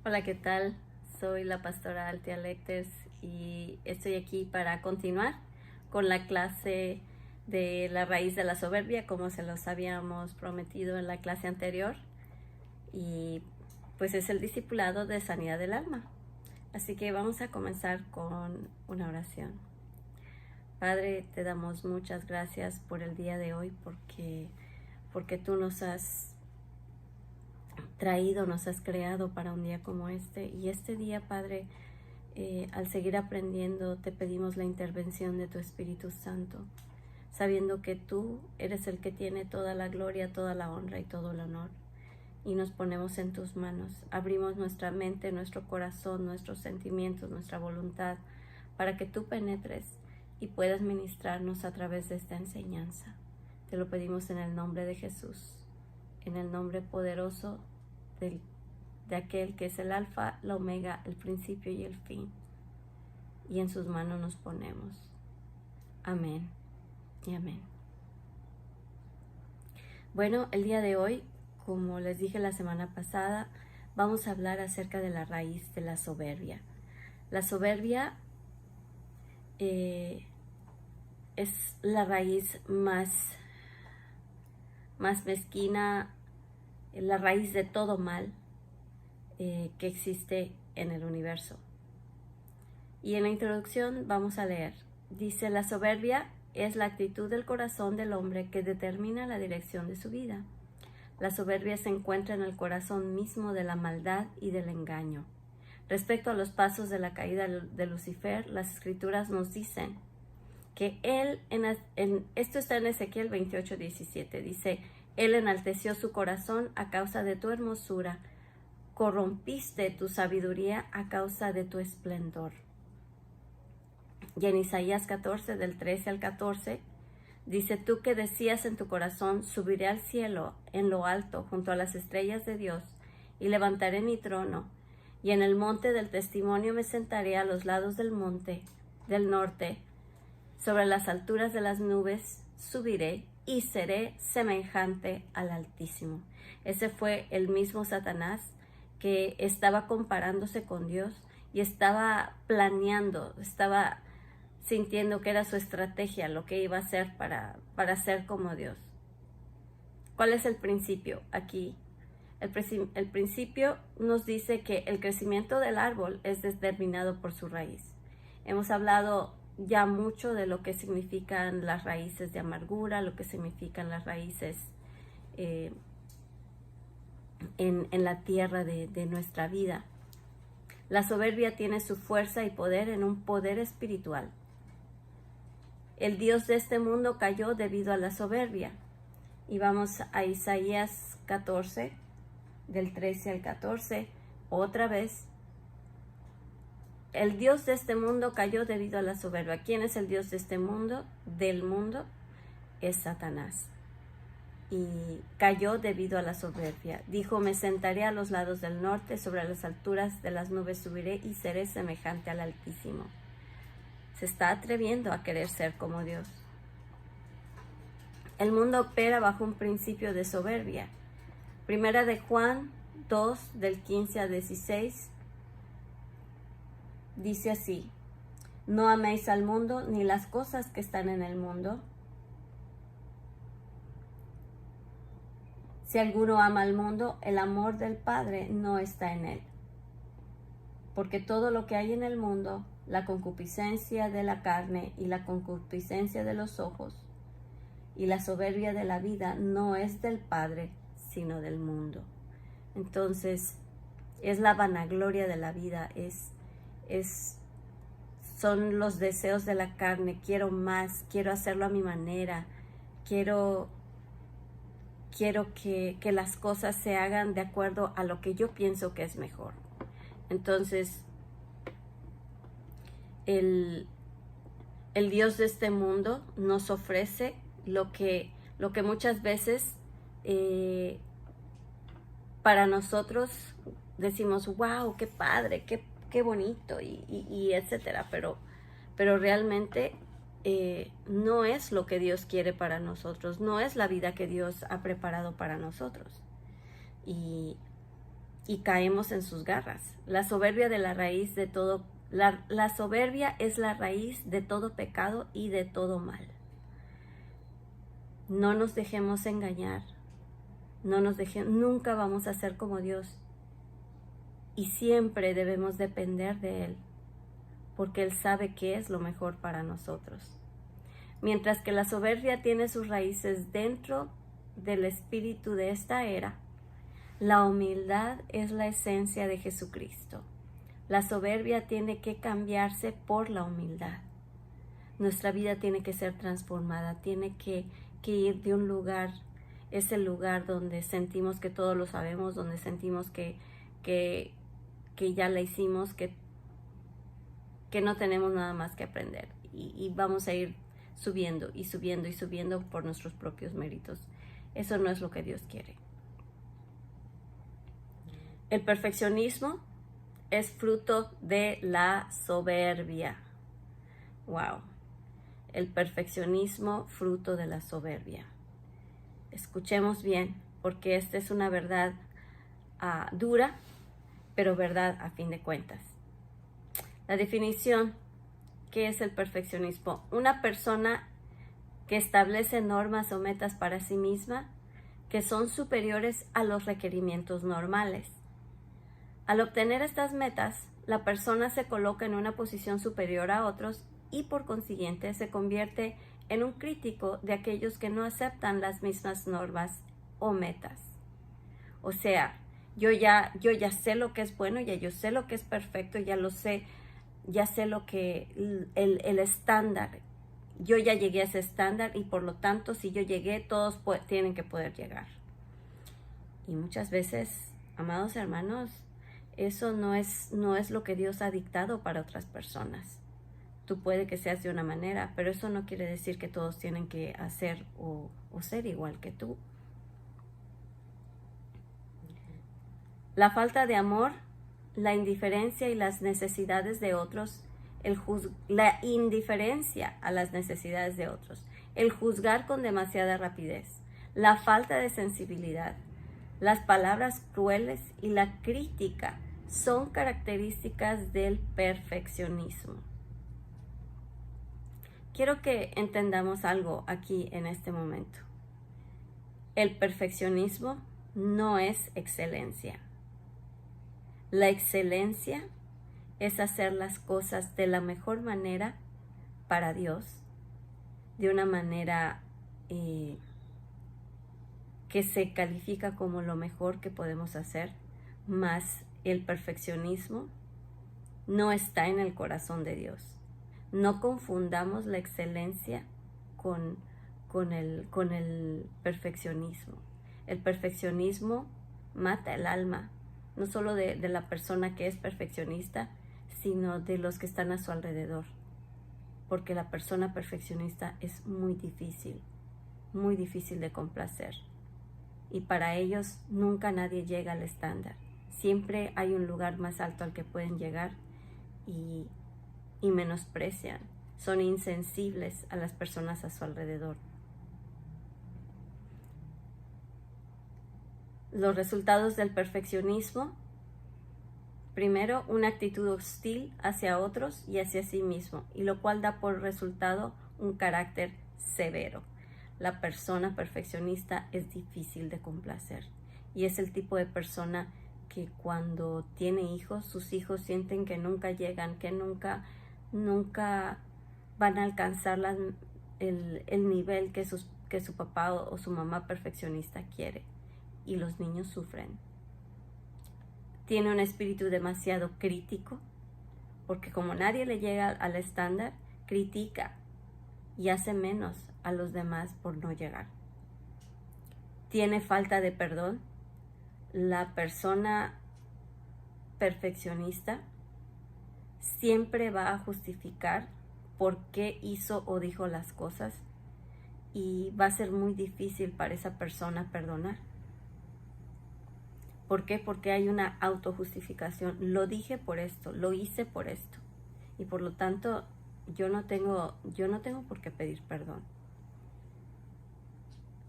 Hola, ¿qué tal? Soy la pastora Altia Lecters y estoy aquí para continuar con la clase de la raíz de la soberbia, como se los habíamos prometido en la clase anterior. Y pues es el discipulado de sanidad del alma. Así que vamos a comenzar con una oración. Padre, te damos muchas gracias por el día de hoy, porque tú nos has traído, nos has creado para un día como este. Y este día, Padre, al seguir aprendiendo, te pedimos la intervención de tu Espíritu Santo, sabiendo que tú eres el que tiene toda la gloria, toda la honra y todo el honor. Y nos ponemos en tus manos, abrimos nuestra mente, nuestro corazón, nuestros sentimientos, nuestra voluntad, para que tú penetres y puedas ministrarnos a través de esta enseñanza. Te lo pedimos en el nombre de Jesús, en el nombre poderoso de aquel que es el alfa, la omega, el principio y el fin. Y en sus manos nos ponemos. Amén y amén. Bueno, el día de hoy, como les dije la semana pasada, vamos a hablar acerca de la raíz de la soberbia. La soberbia es la raíz más mezquina, la raíz de todo mal que existe en el universo. Y en la introducción vamos a leer. Dice: la soberbia es la actitud del corazón del hombre que determina la dirección de su vida. La soberbia se encuentra en el corazón mismo de la maldad y del engaño. Respecto a los pasos de la caída de Lucifer, las escrituras nos dicen que esto está en Ezequiel 28:17, dice: él enalteció su corazón a causa de tu hermosura, corrompiste tu sabiduría a causa de tu esplendor. Y en Isaías 14, del 13 al 14, dice: tú que decías en tu corazón, subiré al cielo en lo alto, junto a las estrellas de Dios, y levantaré mi trono, y en el monte del testimonio me sentaré a los lados del monte del norte, sobre las alturas de las nubes subiré, y seré semejante al Altísimo. Ese fue el mismo Satanás que estaba comparándose con Dios y estaba planeando, estaba sintiendo que era su estrategia, lo que iba a hacer para ser como Dios. ¿Cuál es el principio aquí? El principio nos dice que el crecimiento del árbol es determinado por su raíz. Hemos hablado ya mucho de lo que significan las raíces de amargura, lo que significan las raíces en la tierra de nuestra vida. La soberbia tiene su fuerza y poder en un poder espiritual. El Dios de este mundo cayó debido a la soberbia. Y vamos a Isaías 14, del 13 al 14, otra vez. El Dios de este mundo cayó debido a la soberbia. ¿Quién es el Dios de este mundo? Del mundo es Satanás. Y cayó debido a la soberbia. Dijo: me sentaré a los lados del norte, sobre las alturas de las nubes subiré y seré semejante al Altísimo. Se está atreviendo a querer ser como Dios. El mundo opera bajo un principio de soberbia. Primera de Juan 2, del 15 al 16, dice así: no améis al mundo ni las cosas que están en el mundo. Si alguno ama al mundo, el amor del Padre no está en él. Porque todo lo que hay en el mundo, la concupiscencia de la carne y la concupiscencia de los ojos y la soberbia de la vida, no es del Padre, sino del mundo. Entonces, es la vanagloria de la vida, son los deseos de la carne. Quiero más, quiero hacerlo a mi manera, quiero que las cosas se hagan de acuerdo a lo que yo pienso que es mejor. Entonces, el Dios de este mundo nos ofrece lo que muchas veces para nosotros decimos: wow, qué padre, qué bonito, y etcétera, pero realmente no es lo que Dios quiere para nosotros, no es la vida que Dios ha preparado para nosotros. Y y caemos en sus garras. La soberbia de la raíz de todo, la soberbia es la raíz de todo pecado y de todo mal. No nos dejemos engañar, nunca vamos a ser como Dios y siempre debemos depender de Él, porque Él sabe qué es lo mejor para nosotros. Mientras que la soberbia tiene sus raíces dentro del espíritu de esta era, la humildad es la esencia de Jesucristo. La soberbia tiene que cambiarse por la humildad. Nuestra vida tiene que ser transformada, tiene que ir de un lugar, ese lugar donde sentimos que todo lo sabemos, donde sentimos que ya la hicimos, que no tenemos nada más que aprender. Y vamos a ir subiendo y subiendo y subiendo por nuestros propios méritos. Eso no es lo que Dios quiere. El perfeccionismo es fruto de la soberbia. Wow. El perfeccionismo, fruto de la soberbia. Escuchemos bien, porque esta es una verdad dura, pero verdad a fin de cuentas. La definición, ¿qué es el perfeccionismo? Una persona que establece normas o metas para sí misma que son superiores a los requerimientos normales. Al obtener estas metas, la persona se coloca en una posición superior a otros y por consiguiente se convierte en un crítico de aquellos que no aceptan las mismas normas o metas. O sea, yo ya sé lo que es bueno, ya yo sé lo que es perfecto, ya lo sé, ya sé lo que el estándar. Yo ya llegué a ese estándar y por lo tanto, si yo llegué, todos tienen que poder llegar. Y muchas veces, amados hermanos, eso no es lo que Dios ha dictado para otras personas. Tú puede que seas de una manera, pero eso no quiere decir que todos tienen que hacer o ser igual que tú. La falta de amor, la indiferencia y las necesidades de otros, la indiferencia a las necesidades de otros, el juzgar con demasiada rapidez, la falta de sensibilidad, las palabras crueles y la crítica son características del perfeccionismo. Quiero que entendamos algo aquí en este momento. El perfeccionismo no es excelencia. La excelencia es hacer las cosas de la mejor manera para Dios, de una manera que se califica como lo mejor que podemos hacer, más el perfeccionismo no está en el corazón de Dios. No confundamos la excelencia con el perfeccionismo. El perfeccionismo mata el alma, no solo de la persona que es perfeccionista, sino de los que están a su alrededor. Porque la persona perfeccionista es muy difícil de complacer. Y para ellos nunca nadie llega al estándar. Siempre hay un lugar más alto al que pueden llegar y menosprecian. Son insensibles a las personas a su alrededor. Los resultados del perfeccionismo: primero, una actitud hostil hacia otros y hacia sí mismo, y lo cual da por resultado un carácter severo. La persona perfeccionista es difícil de complacer y es el tipo de persona que cuando tiene hijos, sus hijos sienten que nunca llegan, que nunca van a alcanzar el nivel que su papá o su mamá perfeccionista quiere, y los niños sufren. Tiene un espíritu demasiado crítico, porque como nadie le llega al estándar, critica y hace menos a los demás por no llegar. Tiene falta de perdón. La persona perfeccionista siempre va a justificar por qué hizo o dijo las cosas y va a ser muy difícil para esa persona perdonar. ¿Por qué? Porque hay una autojustificación. Lo dije por esto, lo hice por esto y por lo tanto yo no tengo por qué pedir perdón.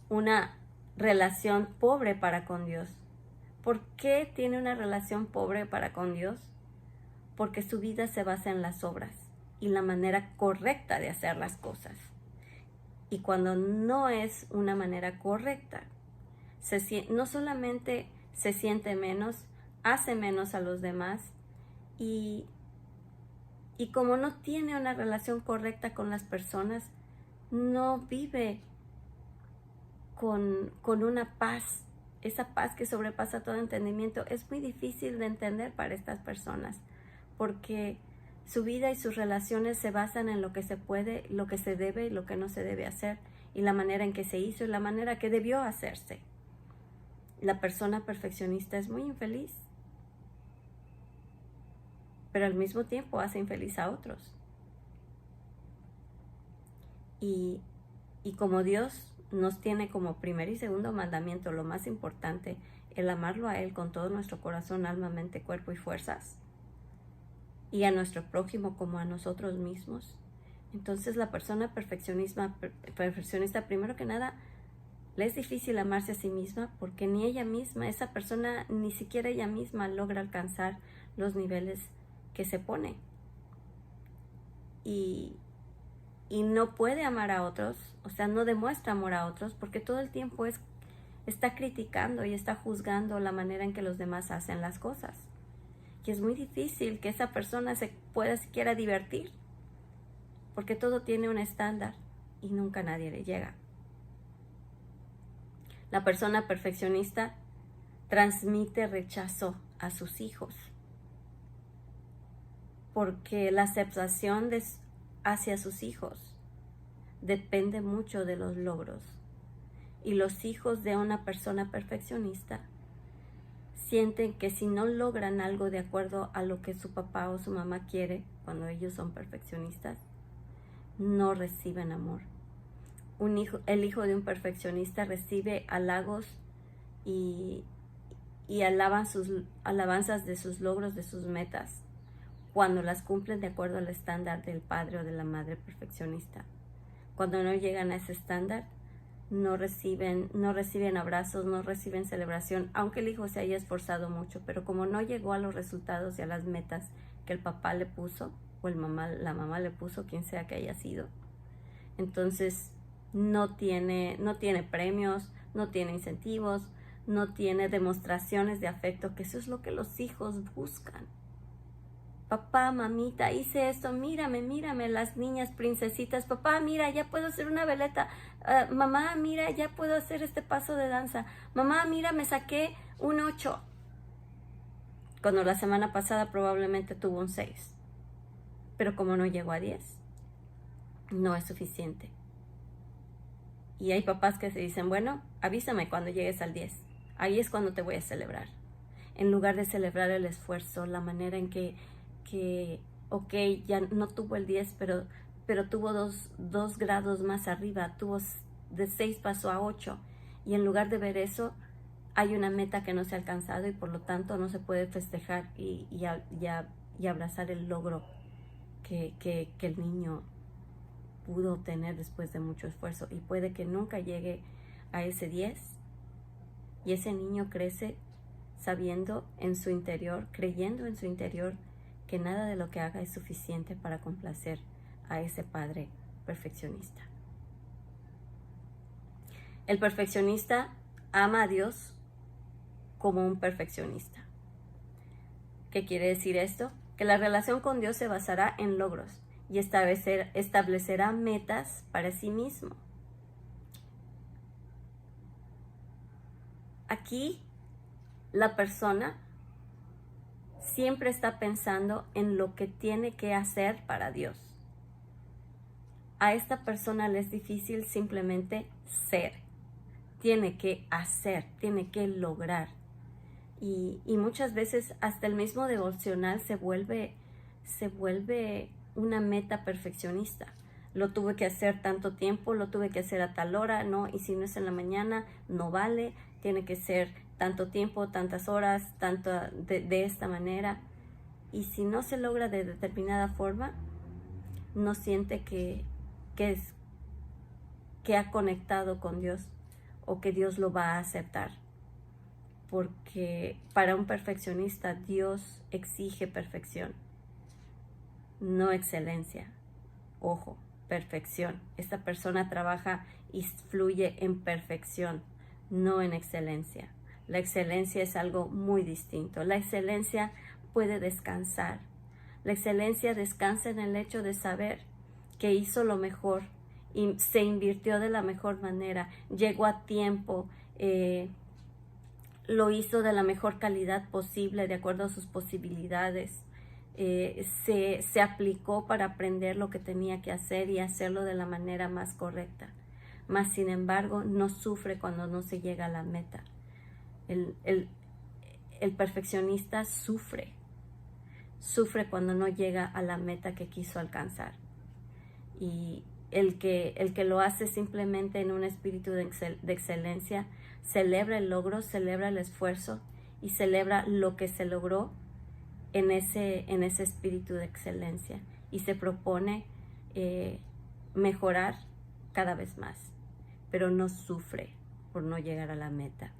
Una relación pobre para con Dios, ¿Por qué tiene una relación pobre para con Dios? Porque su vida se basa en las obras y la manera correcta de hacer las cosas. Y cuando no es una manera correcta, no solamente se siente menos, hace menos a los demás y como no tiene una relación correcta con las personas, no vive con una paz, esa paz que sobrepasa todo entendimiento. Es muy difícil de entender para estas personas, porque su vida y sus relaciones se basan en lo que se puede, lo que se debe y lo que no se debe hacer, y la manera en que se hizo y la manera que debió hacerse. La persona perfeccionista es muy infeliz, pero al mismo tiempo hace infeliz a otros. Y como Dios nos tiene como primer y segundo mandamiento, lo más importante, el amarlo a Él con todo nuestro corazón, alma, mente, cuerpo y fuerzas, y a nuestro prójimo como a nosotros mismos. Entonces la persona perfeccionista, primero que nada, le es difícil amarse a sí misma, porque ni ella misma, esa persona, ni siquiera ella misma logra alcanzar los niveles que se pone. Y no puede amar a otros, o sea, no demuestra amor a otros, porque todo el tiempo está criticando y está juzgando la manera en que los demás hacen las cosas. Y es muy difícil que esa persona se pueda siquiera divertir, porque todo tiene un estándar y nunca nadie le llega. La persona perfeccionista transmite rechazo a sus hijos, porque la aceptación hacia sus hijos depende mucho de los logros. Y los hijos de una persona perfeccionista sienten que si no logran algo de acuerdo a lo que su papá o su mamá quiere, cuando ellos son perfeccionistas, no reciben amor. El hijo de un perfeccionista recibe halagos y alabanzas de sus logros, de sus metas, cuando las cumplen de acuerdo al estándar del padre o de la madre perfeccionista. Cuando no llegan a ese estándar, no reciben abrazos, no reciben celebración, aunque el hijo se haya esforzado mucho, pero como no llegó a los resultados y a las metas que el papá le puso, o la mamá le puso, quien sea que haya sido, entonces no tiene premios, no tiene incentivos, no tiene demostraciones de afecto, que eso es lo que los hijos buscan. Papá, mamita, hice esto, mírame, las niñas princesitas. Papá, mira, ya puedo hacer una veleta. Mamá, mira, ya puedo hacer este paso de danza. Mamá, mira, me saqué un 8. Cuando la semana pasada probablemente tuvo un 6. Pero como no llegó a 10, no es suficiente. Y hay papás que se dicen, bueno, avísame cuando llegues al 10. Ahí es cuando te voy a celebrar. En lugar de celebrar el esfuerzo, la manera en que ok, ya no tuvo el 10, pero tuvo dos grados más arriba, de 6 pasó a 8, y en lugar de ver eso, hay una meta que no se ha alcanzado y por lo tanto no se puede festejar y abrazar el logro que el niño pudo obtener después de mucho esfuerzo, y puede que nunca llegue a ese 10, y ese niño crece sabiendo en su interior, creyendo en su interior, que nada de lo que haga es suficiente para complacer a ese padre perfeccionista. El perfeccionista ama a Dios como un perfeccionista. ¿Qué quiere decir esto? Que la relación con Dios se basará en logros y establecerá metas para sí mismo. Aquí la persona siempre está pensando en lo que tiene que hacer para Dios. A esta persona le es difícil simplemente ser. Tiene que hacer, tiene que lograr. Y muchas veces hasta el mismo devocional se vuelve una meta perfeccionista. Lo tuve que hacer tanto tiempo, lo tuve que hacer a tal hora, no, y si no es en la mañana, no vale, tiene que ser tanto tiempo, tantas horas, tanto de esta manera. Y si no se logra de determinada forma, no siente que ha conectado con Dios o que Dios lo va a aceptar. porque para un perfeccionista Dios exige perfección, no excelencia. Ojo, perfección. Esta persona trabaja y fluye en perfección, no en excelencia. La excelencia es algo muy distinto. La excelencia puede descansar. La excelencia descansa en el hecho de saber que hizo lo mejor y se invirtió de la mejor manera, llegó a tiempo, lo hizo de la mejor calidad posible, de acuerdo a sus posibilidades. Se aplicó para aprender lo que tenía que hacer y hacerlo de la manera más correcta. Mas, sin embargo, no sufre cuando no se llega a la meta. El perfeccionista sufre cuando no llega a la meta que quiso alcanzar. Y el que lo hace simplemente en un espíritu de excelencia, celebra el logro, celebra el esfuerzo y celebra lo que se logró en ese espíritu de excelencia y se propone mejorar cada vez más, pero no sufre por no llegar a la meta,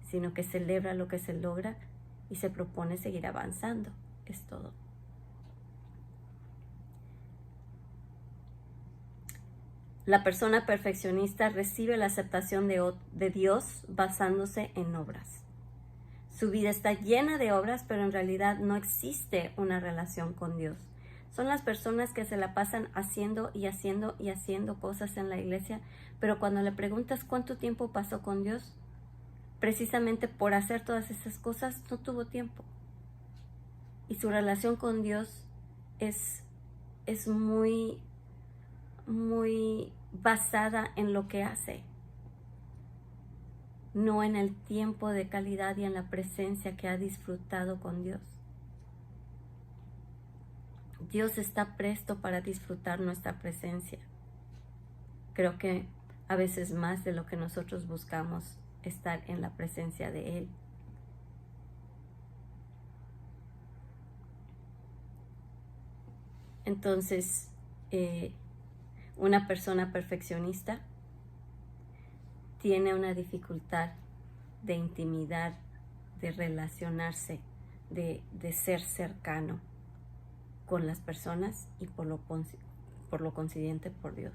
sino que celebra lo que se logra y se propone seguir avanzando. Es todo. La persona perfeccionista recibe la aceptación de Dios basándose en obras. Su vida está llena de obras, pero en realidad no existe una relación con Dios. Son las personas que se la pasan haciendo y haciendo y haciendo cosas en la iglesia, pero cuando le preguntas cuánto tiempo pasó con Dios, precisamente por hacer todas esas cosas no tuvo tiempo. Y su relación con Dios es muy basada en lo que hace, no en el tiempo de calidad y en la presencia que ha disfrutado con Dios. Dios está presto para disfrutar nuestra presencia. Creo que a veces más de lo que nosotros buscamos estar en la presencia de Él. Entonces, una persona perfeccionista tiene una dificultad de intimidad, de relacionarse, de ser cercano con las personas y por lo consiguiente por Dios.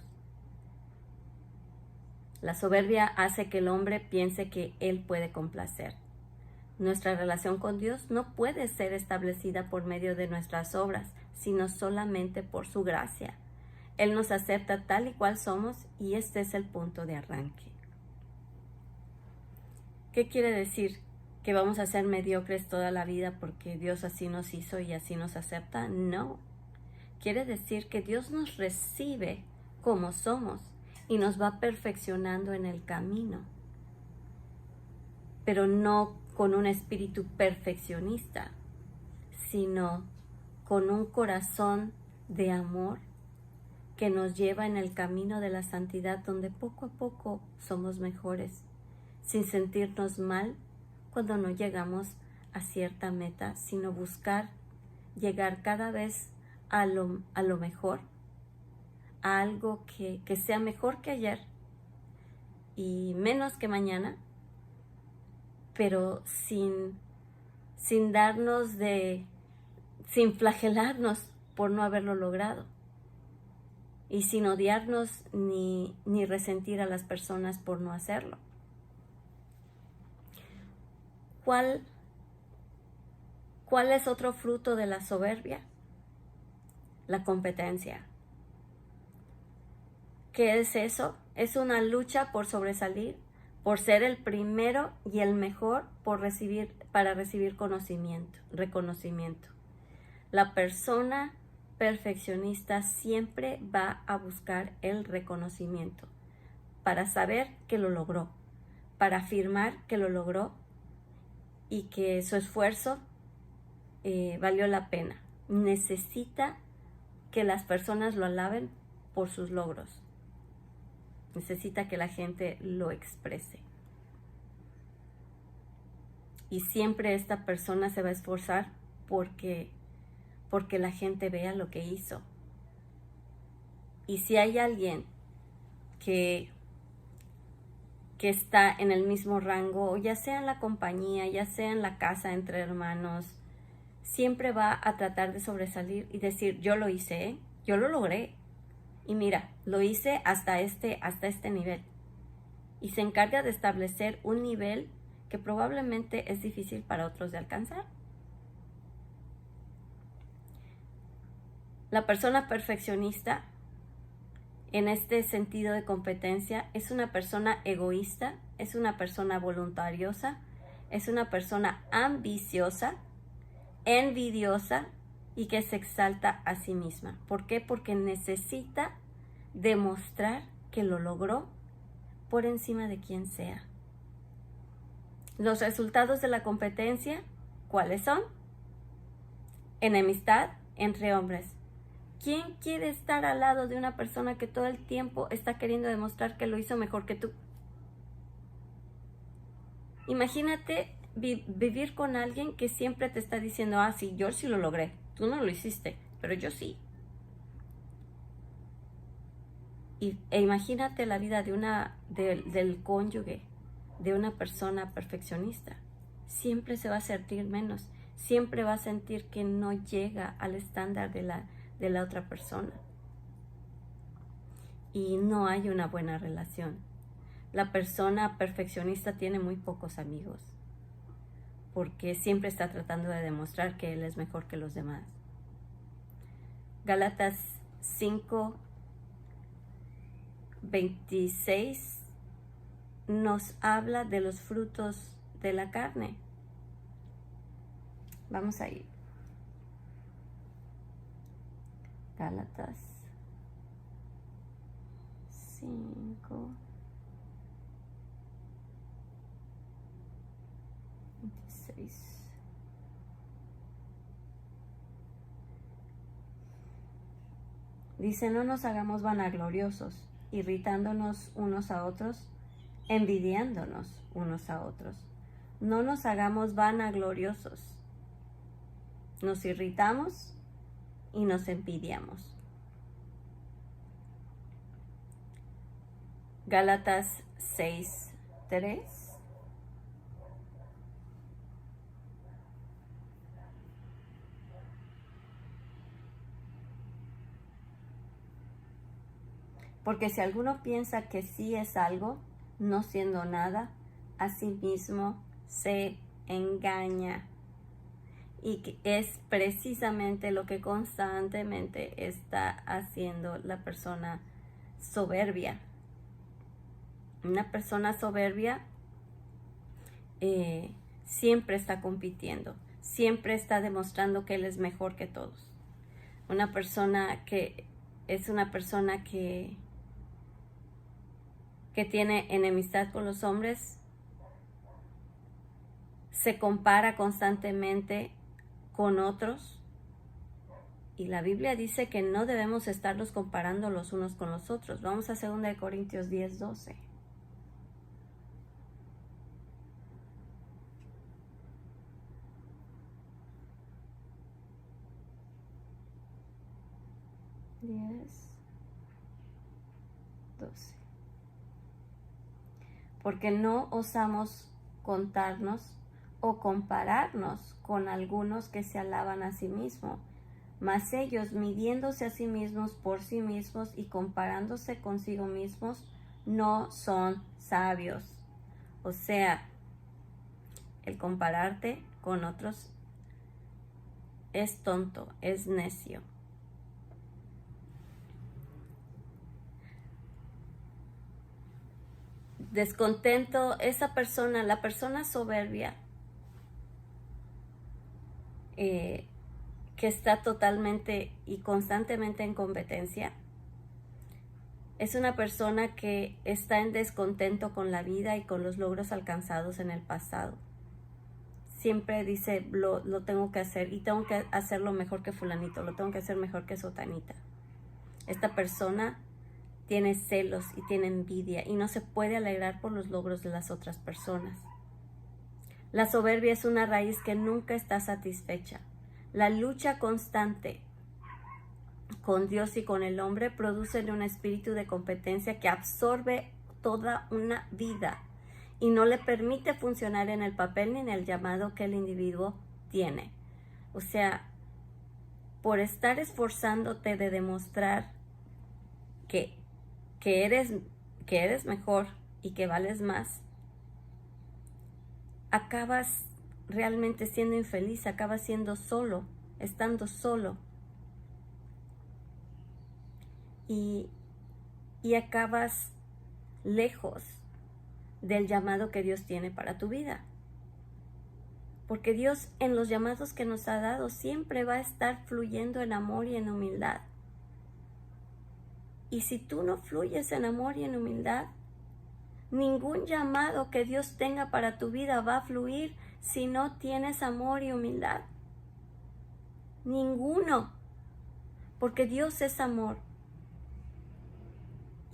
La soberbia hace que el hombre piense que él puede complacer. Nuestra relación con Dios no puede ser establecida por medio de nuestras obras, sino solamente por su gracia. Él nos acepta tal y cual somos y este es el punto de arranque. ¿Qué quiere decir? ¿Que vamos a ser mediocres toda la vida porque Dios así nos hizo y así nos acepta? No. Quiere decir que Dios nos recibe como somos y nos va perfeccionando en el camino, pero no con un espíritu perfeccionista, sino con un corazón de amor que nos lleva en el camino de la santidad, donde poco a poco somos mejores, sin sentirnos mal cuando no llegamos a cierta meta, sino buscar llegar cada vez a lo mejor, a algo que sea mejor que ayer y menos que mañana, pero sin flagelarnos por no haberlo logrado y sin odiarnos ni resentir a las personas por no hacerlo. ¿Cuál es otro fruto de la soberbia? La competencia. ¿Qué es eso? Es una lucha por sobresalir, por ser el primero y el mejor para recibir reconocimiento. La persona perfeccionista siempre va a buscar el reconocimiento para saber que lo logró, para afirmar que lo logró y que su esfuerzo valió la pena. Necesita que las personas lo alaben por sus logros. Necesita que la gente lo exprese. Y siempre esta persona se va a esforzar porque la gente vea lo que hizo. Y si hay alguien que que está en el mismo rango, ya sea en la compañía, ya sea en la casa entre hermanos, siempre va a tratar de sobresalir y decir, yo lo hice, ¿eh? Yo lo logré. Y mira, lo hice hasta este nivel. Y se encarga de establecer un nivel que probablemente es difícil para otros de alcanzar. La persona perfeccionista, en este sentido de competencia, es una persona egoísta, es una persona voluntariosa, es una persona ambiciosa, envidiosa y que se exalta a sí misma. ¿Por qué? Porque necesita demostrar que lo logró por encima de quien sea. Los resultados de la competencia, ¿cuáles son? Enemistad entre hombres. ¿Quién quiere estar al lado de una persona que todo el tiempo está queriendo demostrar que lo hizo mejor que tú? Imagínate vivir con alguien que siempre te está diciendo, ah, sí, yo sí lo logré, tú no lo hiciste, pero yo sí. E imagínate la vida del cónyuge, de una persona perfeccionista. Siempre se va a sentir menos, siempre va a sentir que no llega al estándar de la otra persona. Y no hay una buena relación. La persona perfeccionista tiene muy pocos amigos, porque siempre está tratando de demostrar que él es mejor que los demás. Gálatas 5:26 nos habla de los frutos de la carne. Vamos a ir. Gálatas 5:26. Dice, no nos hagamos vanagloriosos, irritándonos unos a otros, envidiándonos unos a otros. No nos hagamos vanagloriosos. Nos irritamos y nos envidiamos. Gálatas 6:3. Porque si alguno piensa que sí es algo, no siendo nada, a sí mismo se engaña. Y que es precisamente lo que constantemente está haciendo la persona soberbia. Una persona soberbia siempre está compitiendo, siempre está demostrando que él es mejor que todos. Una persona que es una persona que tiene enemistad con los hombres, se compara constantemente con otros, y la Biblia dice que no debemos estarlos comparando los unos con los otros. Vamos a 2 Corintios 10:12. Porque no osamos contarnos o compararnos con algunos que se alaban a sí mismos, mas ellos, midiéndose a sí mismos por sí mismos y comparándose consigo mismos, no son sabios. O sea, el compararte con otros es tonto, es necio. Descontento, esa persona, la persona soberbia, que está totalmente y constantemente en competencia, es una persona que está en descontento con la vida y con los logros alcanzados en el pasado. Siempre dice, lo tengo que hacer y tengo que hacerlo mejor que fulanito, lo tengo que hacer mejor que sotanita. Esta persona tiene celos y tiene envidia y no se puede alegrar por los logros de las otras personas. La soberbia es una raíz que nunca está satisfecha. La lucha constante con Dios y con el hombre produce un espíritu de competencia que absorbe toda una vida, y no le permite funcionar en el papel ni en el llamado que el individuo tiene. O sea, por estar esforzándote de demostrar que eres mejor y que vales más, acabas realmente siendo infeliz, acabas siendo solo, estando solo. Y acabas lejos del llamado que Dios tiene para tu vida. Porque Dios en los llamados que nos ha dado siempre va a estar fluyendo en amor y en humildad. Y si tú no fluyes en amor y en humildad, ningún llamado que Dios tenga para tu vida va a fluir si no tienes amor y humildad. Ninguno. Porque Dios es amor.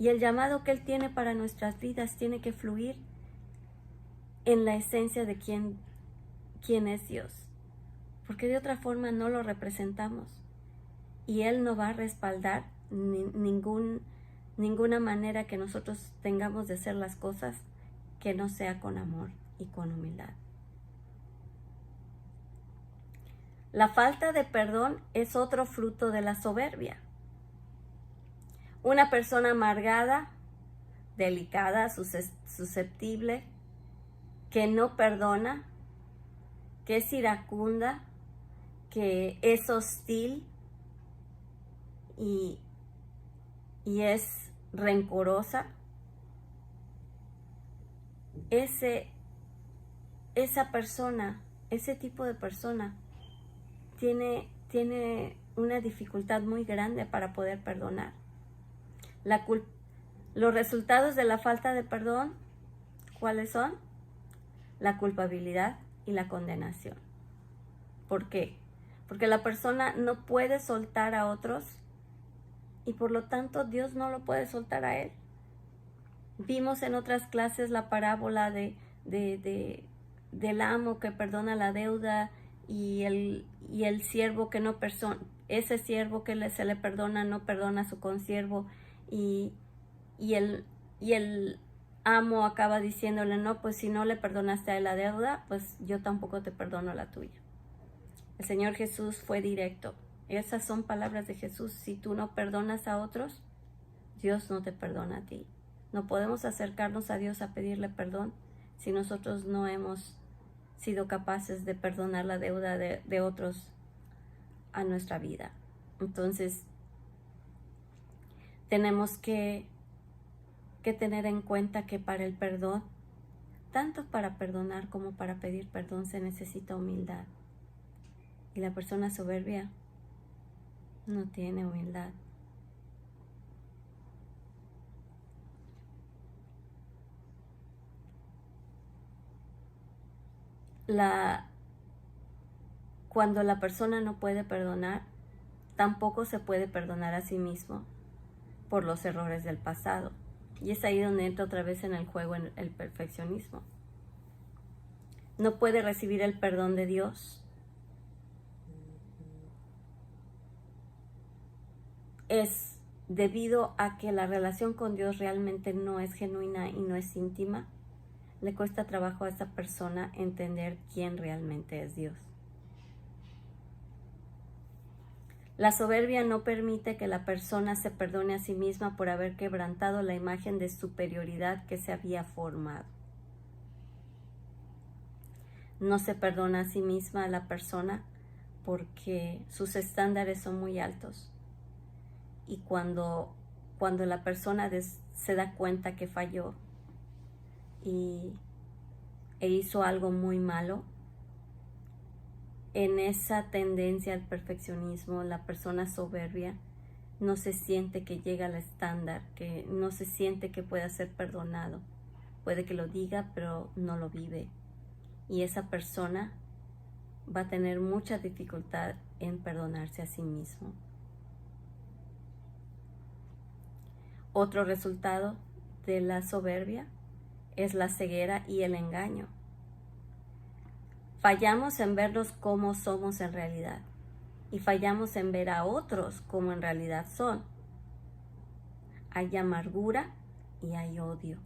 Y el llamado que Él tiene para nuestras vidas tiene que fluir en la esencia de quién es Dios. Porque de otra forma no lo representamos. Y Él no va a respaldar ninguna manera que nosotros tengamos de hacer las cosas que no sea con amor y con humildad. La falta de perdón es otro fruto de la soberbia. Una persona amargada, delicada, susceptible, que no perdona, que es iracunda, que es hostil y es rencorosa, esa persona, ese tipo de persona tiene una dificultad muy grande para poder perdonar. Los resultados de la falta de perdón, ¿cuáles son? La culpabilidad y la condenación. ¿Por qué? Porque la persona no puede soltar a otros y por lo tanto Dios no lo puede soltar a él. Vimos en otras clases la parábola del amo que perdona la deuda y el siervo que no perdona, ese siervo que se le perdona no perdona a su consiervo y el amo acaba diciéndole, no, pues si no le perdonaste a él la deuda, pues yo tampoco te perdono la tuya. El Señor Jesús fue directo. Esas son palabras de Jesús. Si tú no perdonas a otros, Dios no te perdona a ti. No podemos acercarnos a Dios a pedirle perdón si nosotros no hemos sido capaces de perdonar la deuda de otros a nuestra vida. Entonces, tenemos que tener en cuenta que para el perdón, tanto para perdonar como para pedir perdón, se necesita humildad. Y la persona soberbia no tiene humildad. Cuando la persona no puede perdonar, tampoco se puede perdonar a sí mismo por los errores del pasado. Y es ahí donde entra otra vez en el juego el perfeccionismo. No puede recibir el perdón de Dios. Es debido a que la relación con Dios realmente no es genuina y no es íntima. Le cuesta trabajo a esa persona entender quién realmente es Dios. La soberbia no permite que la persona se perdone a sí misma por haber quebrantado la imagen de superioridad que se había formado. No se perdona a sí misma a la persona porque sus estándares son muy altos. Y cuando la persona se da cuenta que falló e hizo algo muy malo, en esa tendencia al perfeccionismo, la persona soberbia no se siente que llega al estándar, que no se siente que pueda ser perdonado. Puede que lo diga, pero no lo vive. Y esa persona va a tener mucha dificultad en perdonarse a sí mismo. Otro resultado de la soberbia es la ceguera y el engaño. Fallamos en vernos como somos en realidad y fallamos en ver a otros como en realidad son. Hay amargura y hay odio.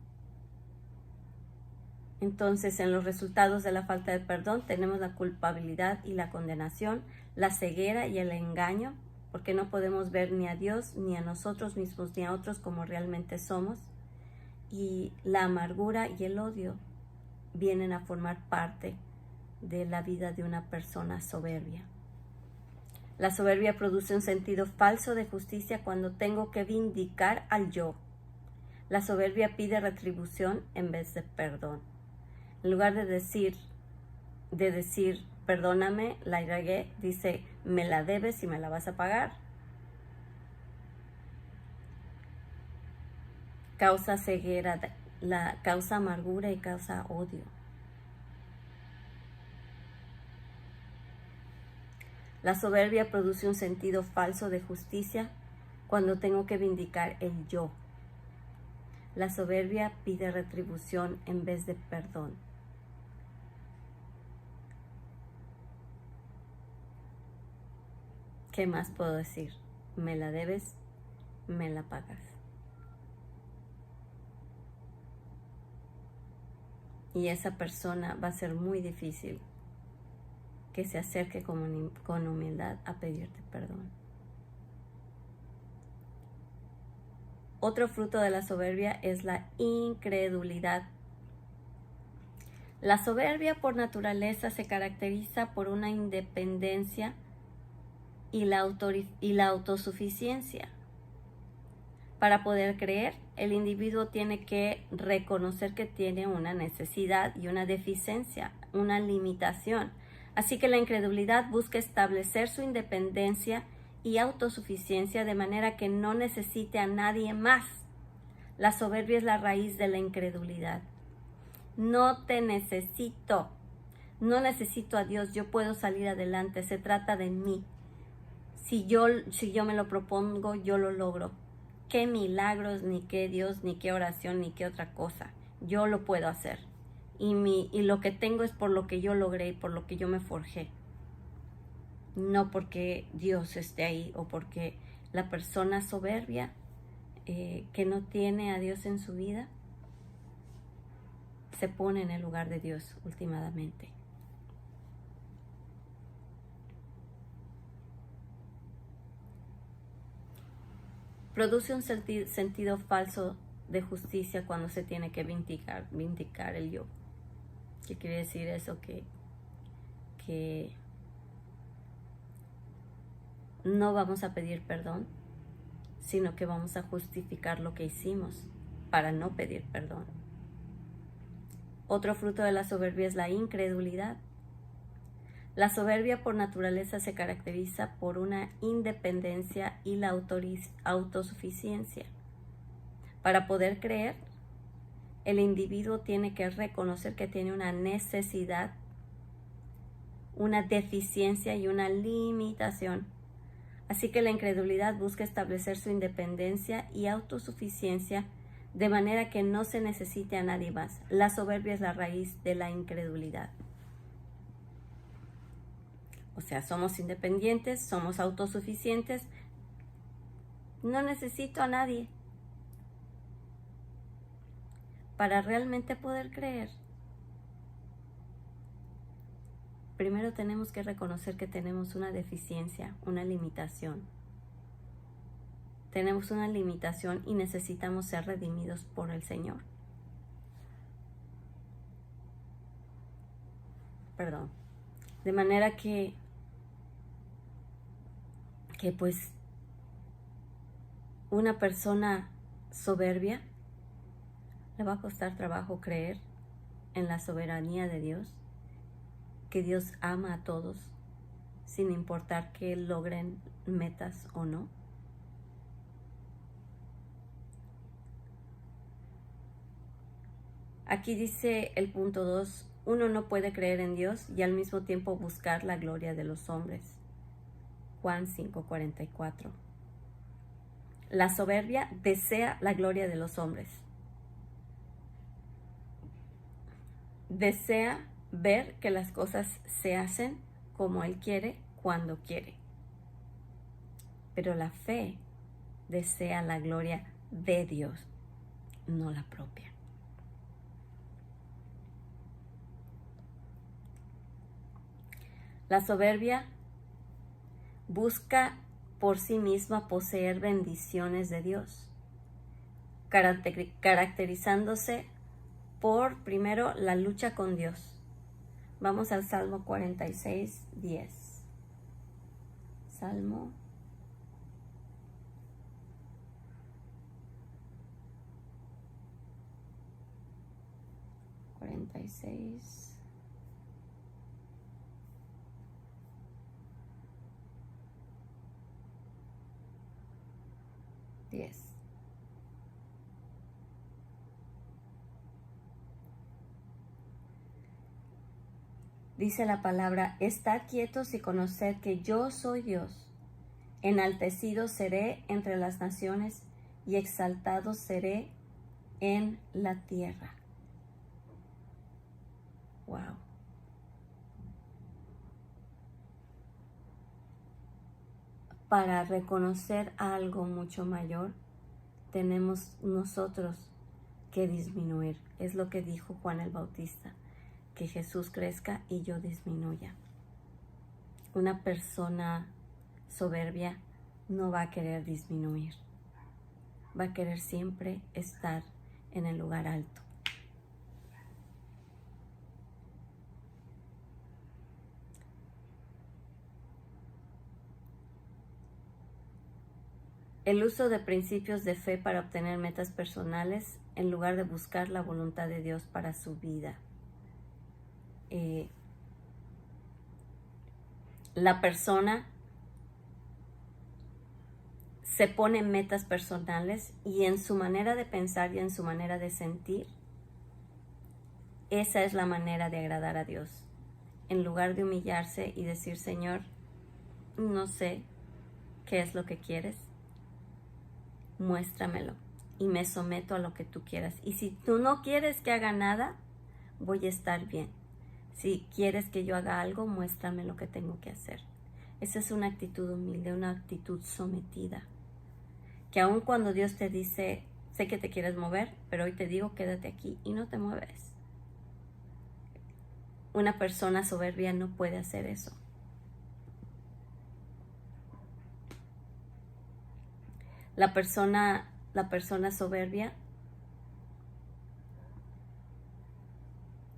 Entonces, en los resultados de la falta de perdón tenemos la culpabilidad y la condenación, la ceguera y el engaño, porque no podemos ver ni a Dios, ni a nosotros mismos, ni a otros como realmente somos. Y la amargura y el odio vienen a formar parte de la vida de una persona soberbia. La soberbia produce un sentido falso de justicia cuando tengo que vindicar al yo. La soberbia pide retribución en vez de perdón. En lugar de decir, perdóname, la regué, dice, me la debes y me la vas a pagar. Causa ceguera, causa amargura y causa odio. La soberbia produce un sentido falso de justicia cuando tengo que vindicar el yo. La soberbia pide retribución en vez de perdón. ¿Qué más puedo decir? Me la debes, me la pagas. Y esa persona va a ser muy difícil que se acerque con humildad a pedirte perdón. Otro fruto de la soberbia es la incredulidad. La soberbia por naturaleza se caracteriza por una independencia y la autosuficiencia. Para poder creer, el individuo tiene que reconocer que tiene una necesidad y una deficiencia, una limitación. Así que la incredulidad busca establecer su independencia y autosuficiencia de manera que no necesite a nadie más. La soberbia es la raíz de la incredulidad. No te necesito, no necesito a Dios, yo puedo salir adelante, se trata de mí. Si yo me lo propongo, yo lo logro. Qué milagros, ni qué Dios, ni qué oración, ni qué otra cosa. Yo lo puedo hacer. Y lo que tengo es por lo que yo logré y por lo que yo me forjé. No porque Dios esté ahí o porque la persona soberbia que no tiene a Dios en su vida se pone en el lugar de Dios últimamente. Produce un sentido falso de justicia cuando se tiene que vindicar el yo. ¿Qué quiere decir eso? Que no vamos a pedir perdón, sino que vamos a justificar lo que hicimos para no pedir perdón. Otro fruto de la soberbia es la incredulidad. La soberbia por naturaleza se caracteriza por una independencia y la autosuficiencia. Para poder creer, el individuo tiene que reconocer que tiene una necesidad, una deficiencia y una limitación. Así que la incredulidad busca establecer su independencia y autosuficiencia de manera que no se necesite a nadie más. La soberbia es la raíz de la incredulidad. O sea, somos independientes, somos autosuficientes, no necesito a nadie. Para realmente poder creer, primero tenemos que reconocer que tenemos una deficiencia, una limitación. Tenemos una limitación y necesitamos ser redimidos por el Señor. Perdón. De manera que pues una persona soberbia le va a costar trabajo creer en la soberanía de Dios, que Dios ama a todos, sin importar que logren metas o no. Aquí dice el punto 2, uno no puede creer en Dios y al mismo tiempo buscar la gloria de los hombres. Juan 5:44. La soberbia desea la gloria de los hombres. Desea ver que las cosas se hacen como Él quiere, cuando quiere. Pero la fe desea la gloria de Dios, no la propia. La soberbia busca por sí misma poseer bendiciones de Dios, caracterizándose por, primero, la lucha con Dios. Vamos al Salmo 46, 10. Salmo 46. Dice la palabra: estad quietos y conoced que yo soy Dios. Enaltecido seré entre las naciones y exaltado seré en la tierra. Wow. Para reconocer algo mucho mayor, tenemos nosotros que disminuir. Es lo que dijo Juan el Bautista, que Jesús crezca y yo disminuya. Una persona soberbia no va a querer disminuir, va a querer siempre estar en el lugar alto. El uso de principios de fe para obtener metas personales en lugar de buscar la voluntad de Dios para su vida. La persona se pone metas personales y en su manera de pensar y en su manera de sentir, esa es la manera de agradar a Dios. En lugar de humillarse y decir: Señor, no sé qué es lo que quieres, muéstramelo y me someto a lo que tú quieras. Y si tú no quieres que haga nada, voy a estar bien. Si quieres que yo haga algo, muéstrame lo que tengo que hacer. Esa es una actitud humilde, una actitud sometida. Que aun cuando Dios te dice: sé que te quieres mover, pero hoy te digo, quédate aquí y no te mueves. Una persona soberbia no puede hacer eso. La persona soberbia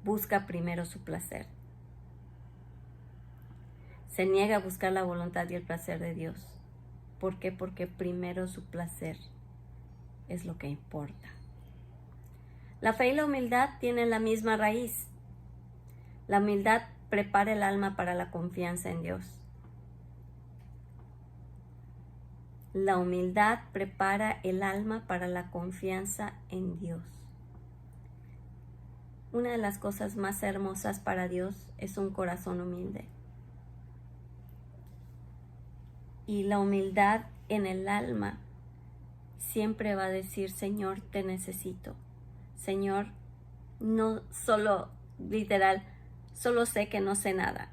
busca primero su placer. Se niega a buscar la voluntad y el placer de Dios. ¿Por qué? Porque primero su placer es lo que importa. La fe y la humildad tienen la misma raíz. La humildad prepara el alma para la confianza en Dios. La humildad prepara el alma para la confianza en Dios. Una de las cosas más hermosas para Dios es un corazón humilde. Y la humildad en el alma siempre va a decir: Señor, te necesito. Señor, no solo literal, solo sé que no sé nada.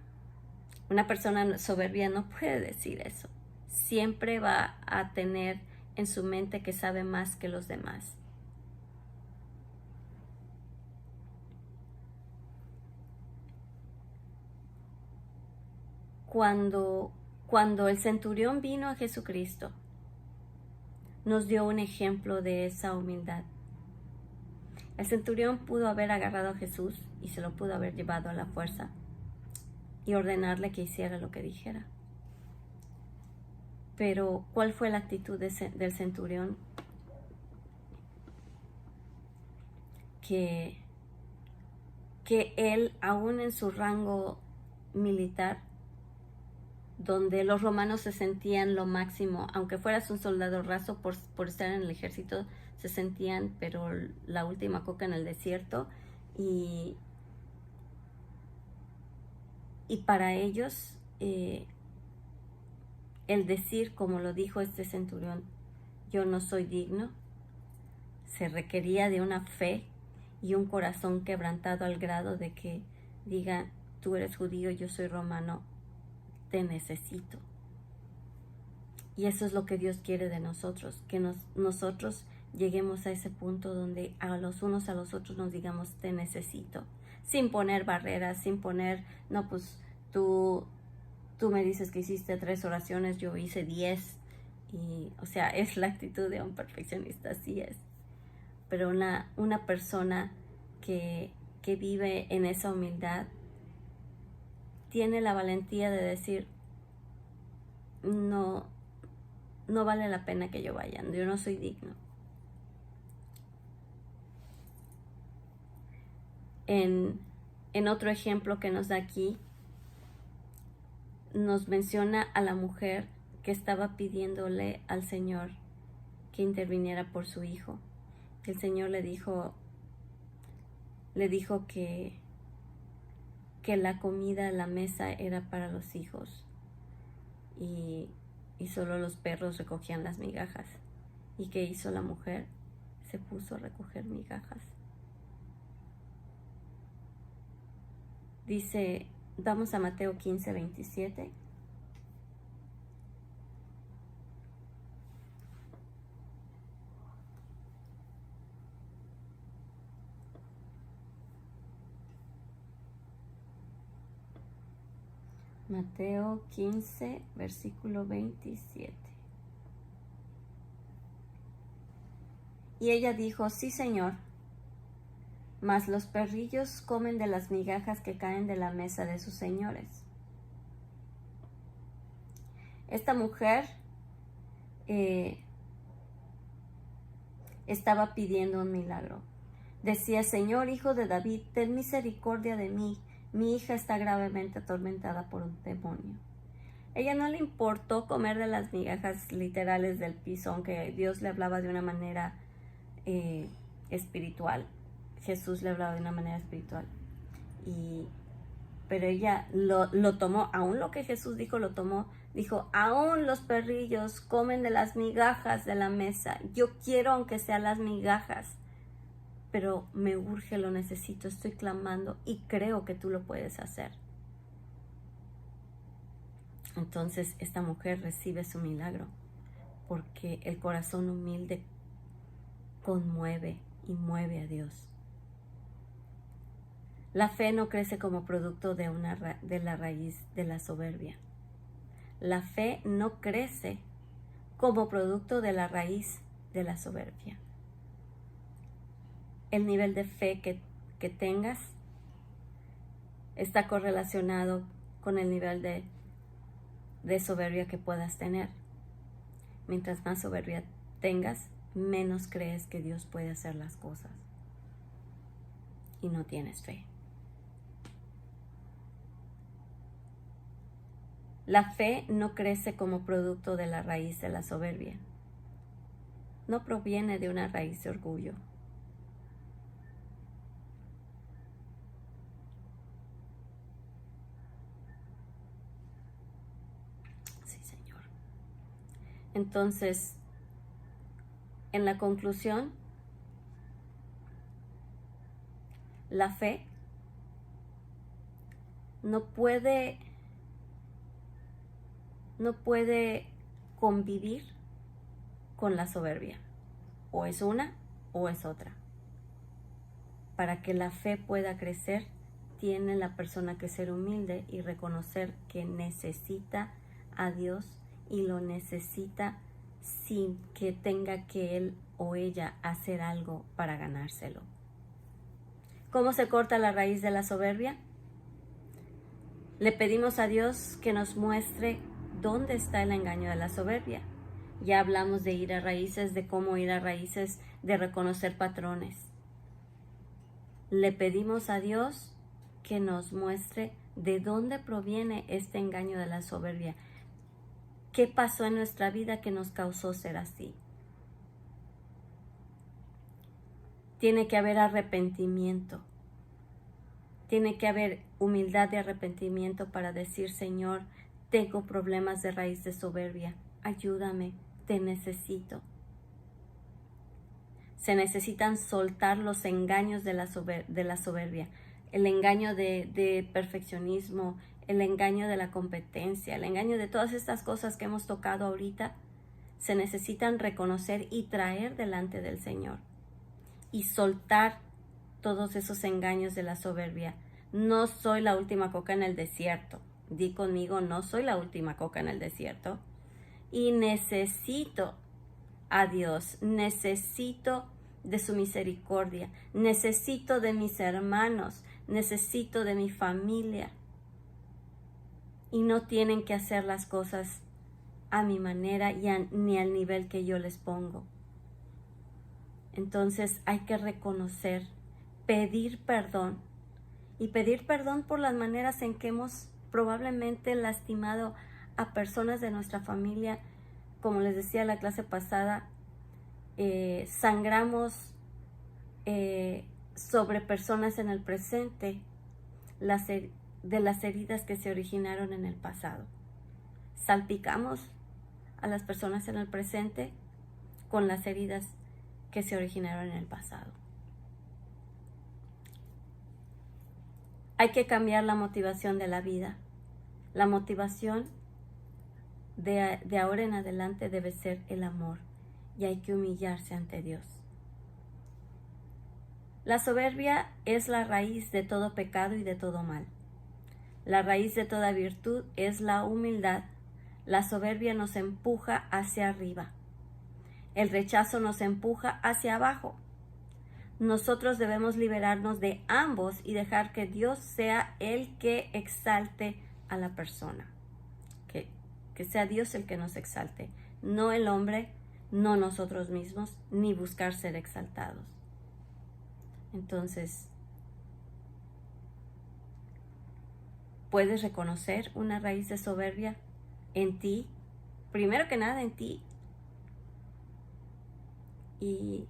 Una persona soberbia no puede decir eso. Siempre va a tener en su mente que sabe más que los demás. Cuando el centurión vino a Jesucristo, nos dio un ejemplo de esa humildad. El centurión pudo haber agarrado a Jesús y se lo pudo haber llevado a la fuerza y ordenarle que hiciera lo que dijera. Pero, ¿cuál fue la actitud del centurión? Que él, aún en su rango militar, donde los romanos se sentían lo máximo, aunque fueras un soldado raso por estar en el ejército, se sentían, pero la última coca en el desierto, y para ellos, el decir, como lo dijo este centurión: yo no soy digno, se requería de una fe y un corazón quebrantado al grado de que digan: tú eres judío, yo soy romano, te necesito. Y eso es lo que Dios quiere de nosotros, que nosotros lleguemos a ese punto donde a los unos a los otros nos digamos: te necesito, sin poner barreras, sin poner: no, pues tú tú me dices que hiciste 3 oraciones, yo hice 10. Y, o sea, es la actitud de un perfeccionista, así es. Pero una persona que vive en esa humildad tiene la valentía de decir, no vale la pena que yo vaya, yo no soy digno. En otro ejemplo que nos da aquí, nos menciona a la mujer que estaba pidiéndole al Señor que interviniera por su hijo. El Señor le dijo que la comida a la mesa era para los hijos y solo los perros recogían las migajas. ¿Y qué hizo la mujer? Se puso a recoger migajas. Dice, vamos a Mateo 15, 27. Mateo 15, versículo 27. Y ella dijo, sí, Señor, mas los perrillos comen de las migajas que caen de la mesa de sus señores. Esta mujer estaba pidiendo un milagro. Decía, Señor, Hijo de David, ten misericordia de mí. Mi hija está gravemente atormentada por un demonio. Ella no le importó comer de las migajas literales del piso, aunque Dios le hablaba de una manera espiritual. Jesús le hablaba de una manera espiritual. Pero ella lo tomó, aún lo que Jesús dijo lo tomó. Dijo, aún los perrillos comen de las migajas de la mesa. Yo quiero aunque sean las migajas, pero me urge, lo necesito, estoy clamando y creo que tú lo puedes hacer. Entonces esta mujer recibe su milagro, porque el corazón humilde conmueve y mueve a Dios. La fe no crece como producto de la raíz de la soberbia. La fe no crece como producto de la raíz de la soberbia. El nivel de fe que tengas está correlacionado con el nivel de soberbia que puedas tener. Mientras más soberbia tengas, menos crees que Dios puede hacer las cosas y no tienes fe. La fe no crece como producto de la raíz de la soberbia. No proviene de una raíz de orgullo. Sí, Señor. Entonces, en la conclusión, la fe no puede convivir con la soberbia. O es una o es otra. Para que la fe pueda crecer, tiene la persona que ser humilde y reconocer que necesita a Dios y lo necesita sin que tenga que él o ella hacer algo para ganárselo. ¿Cómo se corta la raíz de la soberbia? Le pedimos a Dios que nos muestre dónde está el engaño de la soberbia. Ya hablamos de ir a raíces, de cómo ir a raíces, de reconocer patrones. Le pedimos a Dios que nos muestre de dónde proviene este engaño de la soberbia. ¿Qué pasó en nuestra vida que nos causó ser así? Tiene que haber arrepentimiento. Tiene que haber humildad de arrepentimiento para decir, Señor, tengo problemas de raíz de soberbia. Ayúdame, te necesito. Se necesitan soltar los engaños de la soberbia. El engaño de perfeccionismo, el engaño de la competencia, el engaño de todas estas cosas que hemos tocado ahorita. Se necesitan reconocer y traer delante del Señor. Y soltar todos esos engaños de la soberbia. No soy la última coca en el desierto. Di conmigo, no soy la última coca en el desierto. Y necesito a Dios, necesito de su misericordia, necesito de mis hermanos, necesito de mi familia. Y no tienen que hacer las cosas a mi manera ni al nivel que yo les pongo. Entonces hay que reconocer, pedir perdón y pedir perdón por las maneras en que hemos probablemente lastimado a personas de nuestra familia. Como les decía en la clase pasada, sangramos sobre personas en el presente de las heridas que se originaron en el pasado. Salpicamos a las personas en el presente con las heridas que se originaron en el pasado. Hay que cambiar la motivación de la vida. La motivación de ahora en adelante debe ser el amor, y hay que humillarse ante Dios. La soberbia es la raíz de todo pecado y de todo mal. La raíz de toda virtud es la humildad. La soberbia nos empuja hacia arriba. El rechazo nos empuja hacia abajo. Nosotros debemos liberarnos de ambos y dejar que Dios sea el que exalte a la persona. Que sea Dios el que nos exalte, no el hombre, no nosotros mismos, ni buscar ser exaltados. Entonces, ¿puedes reconocer una raíz de soberbia en ti? Primero que nada en ti. Y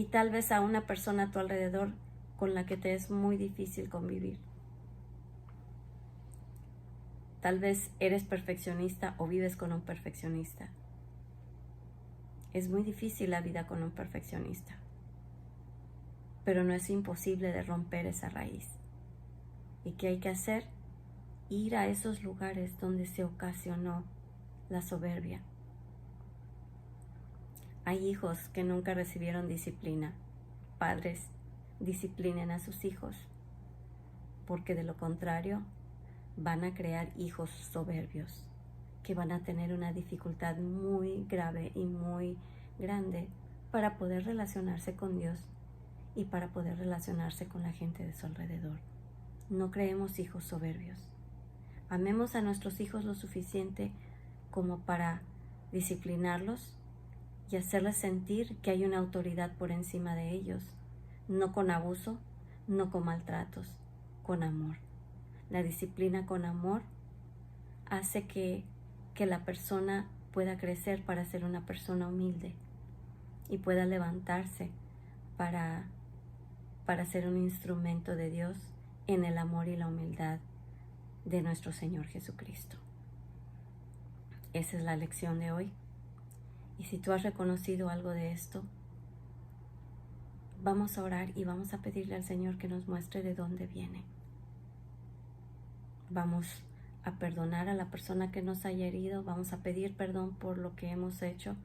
tal vez a una persona a tu alrededor con la que te es muy difícil convivir. Tal vez eres perfeccionista o vives con un perfeccionista. Es muy difícil la vida con un perfeccionista. Pero no es imposible de romper esa raíz. ¿Y qué hay que hacer? Ir a esos lugares donde se ocasionó la soberbia. Hay hijos que nunca recibieron disciplina. Padres, disciplinen a sus hijos, porque de lo contrario van a crear hijos soberbios que van a tener una dificultad muy grave y muy grande para poder relacionarse con Dios y para poder relacionarse con la gente de su alrededor. No creemos hijos soberbios. Amemos a nuestros hijos lo suficiente como para disciplinarlos y hacerles sentir que hay una autoridad por encima de ellos, no con abuso, no con maltratos, con amor. La disciplina con amor hace que la persona pueda crecer para ser una persona humilde y pueda levantarse para ser un instrumento de Dios en el amor y la humildad de nuestro Señor Jesucristo. Esa es la lección de hoy. Y si tú has reconocido algo de esto, vamos a orar y vamos a pedirle al Señor que nos muestre de dónde viene. Vamos a perdonar a la persona que nos haya herido, vamos a pedir perdón por lo que hemos hecho,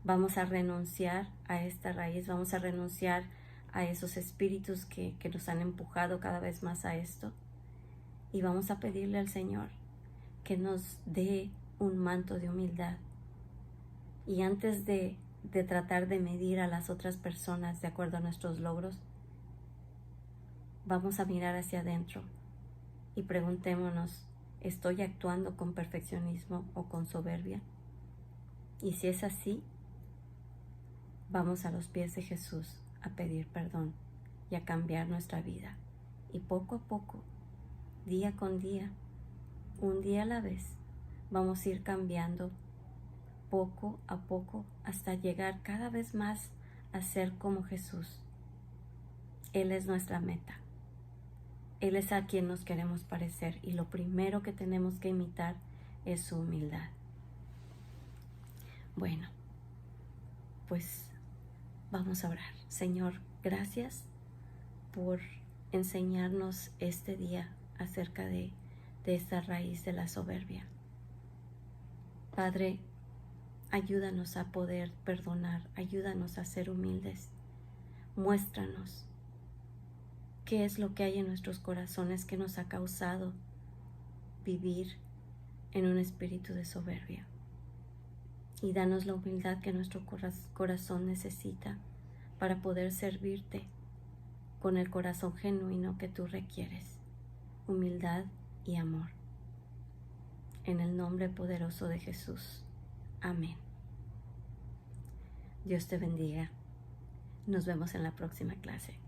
vamos a renunciar a esta raíz, vamos a renunciar a esos espíritus que nos han empujado cada vez más a esto, y vamos a pedirle al Señor que nos dé un manto de humildad. Y antes de tratar de medir a las otras personas de acuerdo a nuestros logros, vamos a mirar hacia adentro y preguntémonos, ¿estoy actuando con perfeccionismo o con soberbia? Y si es así, vamos a los pies de Jesús a pedir perdón y a cambiar nuestra vida. Y poco a poco, día con día, un día a la vez, vamos a ir cambiando poco a poco hasta llegar cada vez más a ser como Jesús. Él es nuestra meta. Él es a quien nos queremos parecer y lo primero que tenemos que imitar es su humildad. Bueno, pues vamos a orar. Señor, gracias por enseñarnos este día acerca de esta raíz de la soberbia. Padre, ayúdanos a poder perdonar, ayúdanos a ser humildes. Muéstranos qué es lo que hay en nuestros corazones que nos ha causado vivir en un espíritu de soberbia. Y danos la humildad que nuestro corazón necesita para poder servirte con el corazón genuino que tú requieres, humildad y amor. En el nombre poderoso de Jesús. Amén. Dios te bendiga. Nos vemos en la próxima clase.